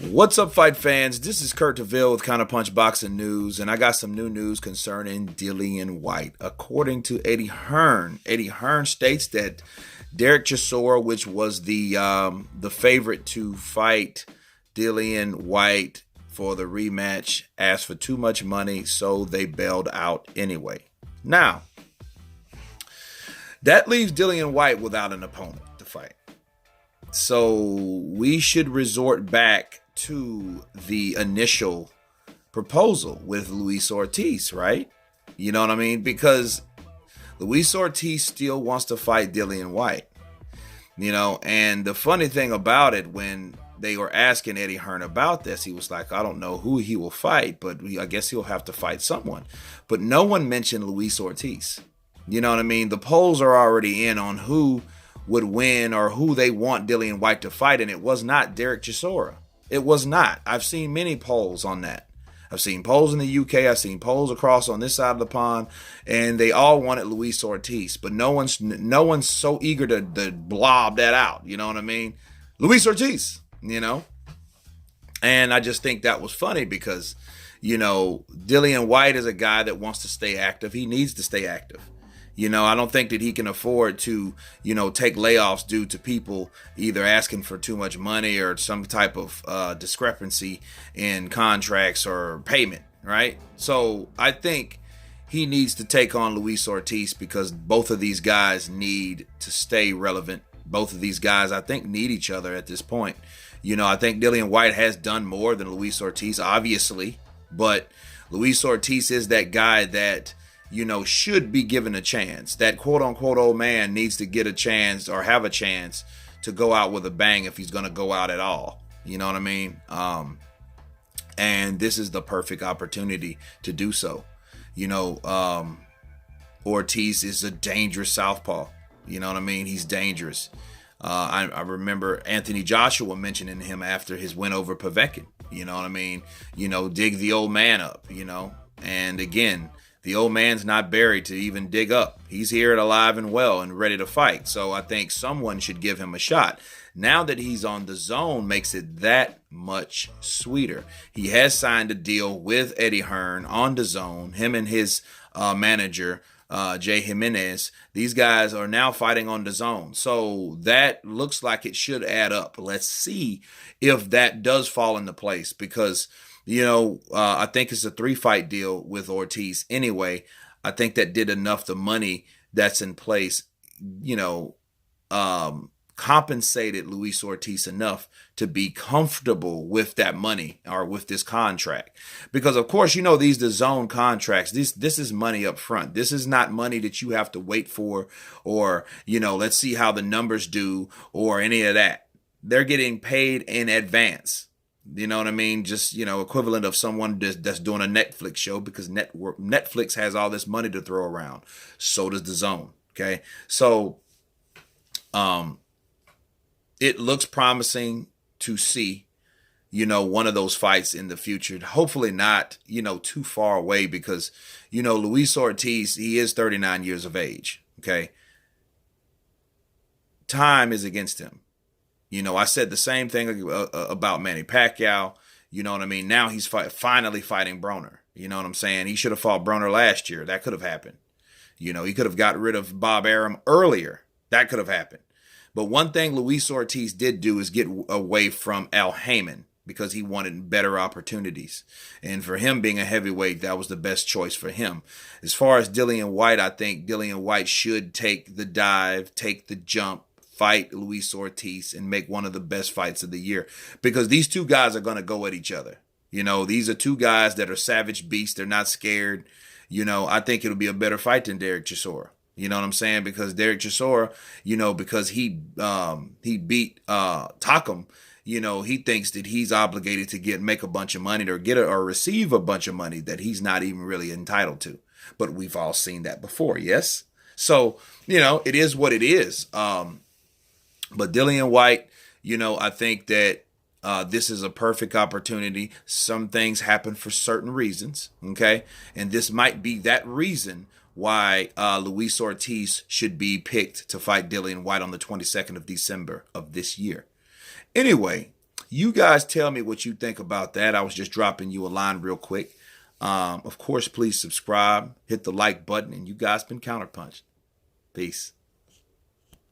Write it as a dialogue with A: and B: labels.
A: What's up, fight fans? This is Kurt DeVille with Counterpunch Boxing News, and I got some new news concerning Dillian Whyte. According to Eddie Hearn states that Dereck Chisora, which was the favorite to fight Dillian Whyte for the rematch, asked for too much money, so they bailed out anyway. Now, that leaves Dillian Whyte without an opponent to fight. So we should resort back to the initial proposal with Luis Ortiz, right? You know what I mean? Because Luis Ortiz still wants to fight Dillian Whyte. And the funny thing about it, when they were asking Eddie Hearn about this, he was like, I don't know who he will fight, but I guess he'll have to fight someone. But no one mentioned Luis Ortiz. You know what I mean? The polls are already in on who would win or who they want Dillian Whyte to fight, and it was not Dereck Chisora. It was not. I've seen many polls on that. I've seen polls in the UK. I've seen polls across on this side of the pond, and they all wanted Luis Ortiz, but no one's so eager to blob that out. You know what I mean? Luis Ortiz, And I just think that was funny because, Dillian Whyte is a guy that wants to stay active. He needs to stay active. I don't think that he can afford to, take layoffs due to people either asking for too much money or some type of discrepancy in contracts or payment, right? So I think he needs to take on Luis Ortiz because both of these guys need to stay relevant. Both of these guys, I think, need each other at this point. I think Dillian Whyte has done more than Luis Ortiz, obviously, but Luis Ortiz is that guy that should be given a chance. That quote-unquote old man needs to get a chance or have a chance to go out with a bang if he's going to go out at all. You know what I mean? And this is the perfect opportunity to do so. Ortiz is a dangerous southpaw. You know what I mean? He's dangerous. I remember Anthony Joshua mentioning him after his win over Povetkin. You know what I mean? Dig the old man up, And again, the old man's not buried to even dig up. He's here alive and well and ready to fight. So I think someone should give him a shot. Now that he's on the zone makes it that much sweeter. He has signed a deal with Eddie Hearn on the zone. Him and his manager, Jay Jimenez, these guys are now fighting on the zone. So that looks like it should add up. Let's see if that does fall into place because I think it's a 3-fight deal with Ortiz anyway. I think that did enough. The money that's in place, compensated Luis Ortiz enough to be comfortable with that money or with this contract. Because, of course, these DAZN contracts, this is money up front. This is not money that you have to wait for or, let's see how the numbers do or any of that. They're getting paid in advance. You know what I mean? Just, equivalent of someone that's doing a Netflix show because Netflix has all this money to throw around. So does DAZN. Okay. So, it looks promising to see, one of those fights in the future. Hopefully not, too far away because, Luis Ortiz, he is 39 years of age. Okay. Time is against him. I said the same thing about Manny Pacquiao. You know what I mean? Now he's finally fighting Broner. You know what I'm saying? He should have fought Broner last year. That could have happened. He could have got rid of Bob Arum earlier. That could have happened. But one thing Luis Ortiz did do is get away from Al Haymon because he wanted better opportunities. And for him being a heavyweight, that was the best choice for him. As far as Dillian Whyte, I think Dillian Whyte should take the dive, take the jump, fight Luis Ortiz and make one of the best fights of the year because these two guys are going to go at each other. These are two guys that are savage beasts. They're not scared. I think it'll be a better fight than Dereck Chisora. You know what I'm saying? Because Dereck Chisora, because he beat Takam, he thinks that he's obligated to make a bunch of money or receive a bunch of money that he's not even really entitled to. But we've all seen that before. Yes. So, it is what it is. But Dillian Whyte, I think that this is a perfect opportunity. Some things happen for certain reasons, okay? And this might be that reason why Luis Ortiz should be picked to fight Dillian Whyte on the 22nd of December of this year. Anyway, You guys tell me what you think about that. I was just dropping you a line real quick. Of course, please subscribe, hit the like button, and you guys been Counterpunched. Peace.